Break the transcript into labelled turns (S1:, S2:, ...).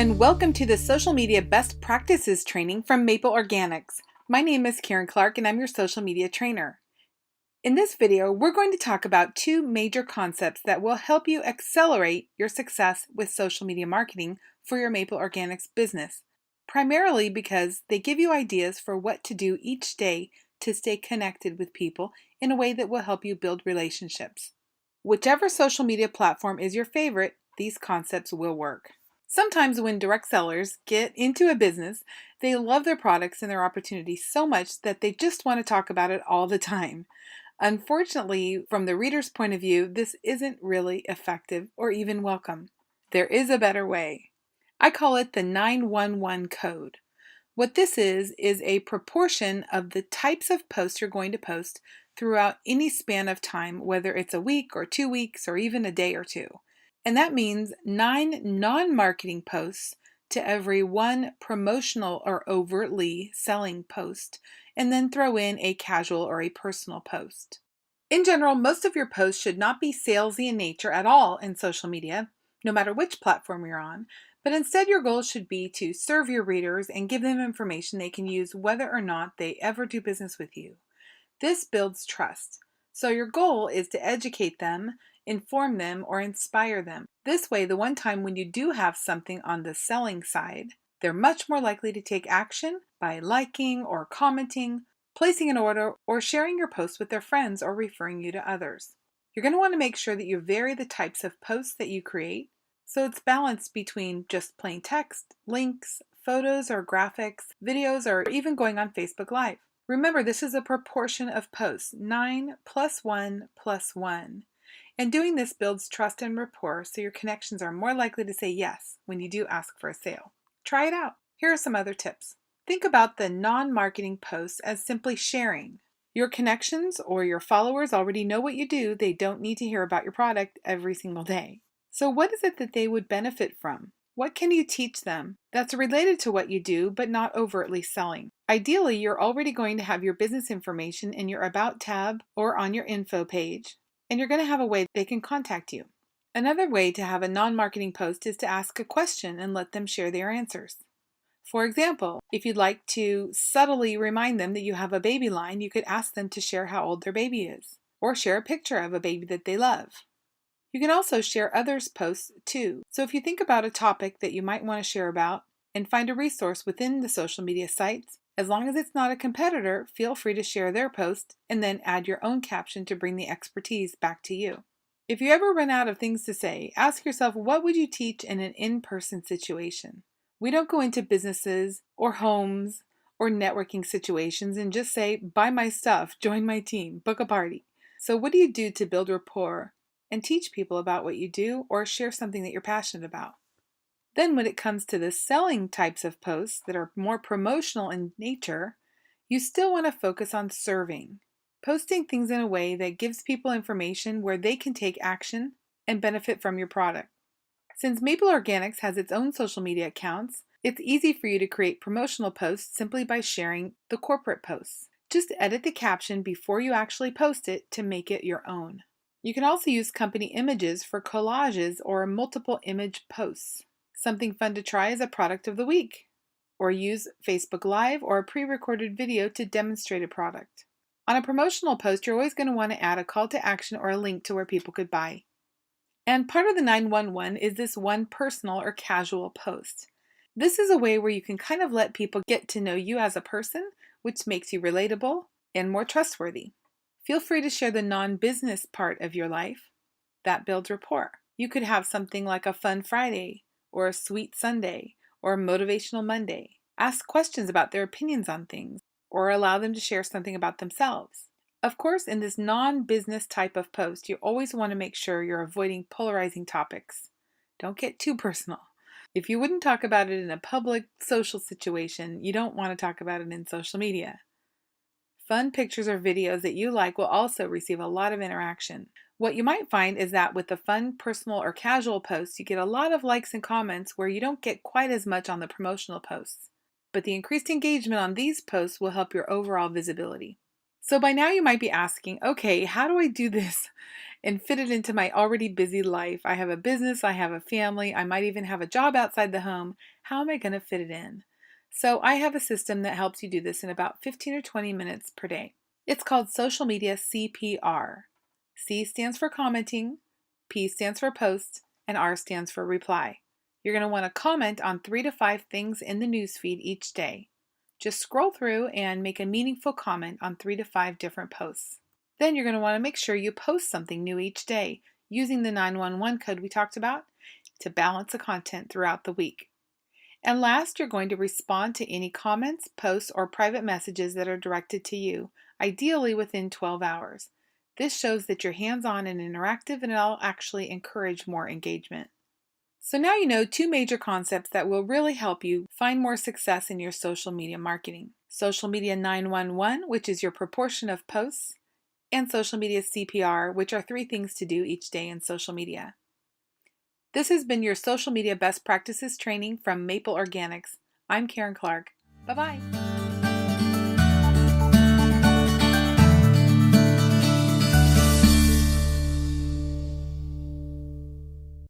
S1: and welcome to the Social Media Best Practices training from Maple Organics. My name is Karen Clark and I'm your social media trainer. In this video, we're going to talk about two major concepts that will help you accelerate your success with social media marketing for your Maple Organics business, primarily because they give you ideas for what to do each day to stay connected with people in a way that will help you build relationships. Whichever social media platform is your favorite, these concepts will work. Sometimes when direct sellers get into a business, they love their products and their opportunities so much that they just want to talk about it all the time. Unfortunately, from the reader's point of view, this isn't really effective or even welcome. There is a better way. I call it the 911 code. What this is a proportion of the types of posts you're going to post throughout any span of time, whether it's a week or 2 weeks or even a day or two. And that means 9 non-marketing posts to every 1 promotional or overtly selling post, and then throw in a casual or a personal post. In general, most of your posts should not be salesy in nature at all in social media, no matter which platform you're on, but instead your goal should be to serve your readers and give them information they can use whether or not they ever do business with you. This builds trust. So your goal is to educate them, inform them, or inspire them. This way, the one time when you do have something on the selling side, they're much more likely to take action by liking or commenting, placing an order, or sharing your post with their friends or referring you to others. You're going to want to make sure that you vary the types of posts that you create, so it's balanced between just plain text, links, photos or graphics, videos, or even going on Facebook Live. Remember, this is a proportion of posts, 9 plus 1 plus 1. And doing this builds trust and rapport so your connections are more likely to say yes when you do ask for a sale. Try it out. Here are some other tips. Think about the non-marketing posts as simply sharing. Your connections or your followers already know what you do. They don't need to hear about your product every single day. So what is it that they would benefit from? What can you teach them that's related to what you do but not overtly selling? Ideally, you're already going to have your business information in your About tab or on your info page, and you're going to have a way they can contact you. Another way to have a non-marketing post is to ask a question and let them share their answers. For example, if you'd like to subtly remind them that you have a baby line, you could ask them to share how old their baby is, or share a picture of a baby that they love. You can also share others' posts too. So if you think about a topic that you might want to share about and find a resource within the social media sites, as long as it's not a competitor, feel free to share their post and then add your own caption to bring the expertise back to you. If you ever run out of things to say, ask yourself, what would you teach in an in-person situation? We don't go into businesses or homes or networking situations and just say, buy my stuff, join my team, book a party. So what do you do to build rapport and teach people about what you do or share something that you're passionate about? Then when it comes to the selling types of posts that are more promotional in nature, you still want to focus on serving. Posting things in a way that gives people information where they can take action and benefit from your product. Since Maple Organics has its own social media accounts, it's easy for you to create promotional posts simply by sharing the corporate posts. Just edit the caption before you actually post it to make it your own. You can also use company images for collages or multiple image posts. Something fun to try is a product of the week, or use Facebook Live or a pre-recorded video to demonstrate a product. On a promotional post, you're always going to want to add a call to action or a link to where people could buy. And part of the 911 is this one personal or casual post. This is a way where you can kind of let people get to know you as a person, which makes you relatable and more trustworthy. Feel free to share the non-business part of your life. That builds rapport. You could have something like a fun Friday, or a sweet Sunday, or a motivational Monday. Ask questions about their opinions on things, or allow them to share something about themselves. Of course, in this non-business type of post, you always want to make sure you're avoiding polarizing topics. Don't get too personal. If you wouldn't talk about it in a public social situation, you don't want to talk about it in social media. Fun pictures or videos that you like will also receive a lot of interaction. What you might find is that with the fun, personal, or casual posts, you get a lot of likes and comments where you don't get quite as much on the promotional posts. But the increased engagement on these posts will help your overall visibility. So by now you might be asking, okay, how do I do this and fit it into my already busy life. I have a business, I have a family, I might even have a job outside the home. How am I going to fit it in? So I have a system that helps you do this in about 15 or 20 minutes per day. It's called Social Media CPR. C stands for commenting, P stands for post, and R stands for reply. You're going to want to comment on 3 to 5 things in the newsfeed each day. Just scroll through and make a meaningful comment on 3 to 5 different posts. Then you're going to want to make sure you post something new each day using the 911 code we talked about to balance the content throughout the week. And last, you're going to respond to any comments, posts, or private messages that are directed to you, ideally within 12 hours. This shows that you're hands-on and interactive, and it'll actually encourage more engagement. So now you know 2 major concepts that will really help you find more success in your social media marketing. Social Media 911, which is your proportion of posts, and Social Media CPR, which are 3 things to do each day in social media. This has been your Social Media Best Practices training from Maple Organics. I'm Karen Clark. Bye-bye.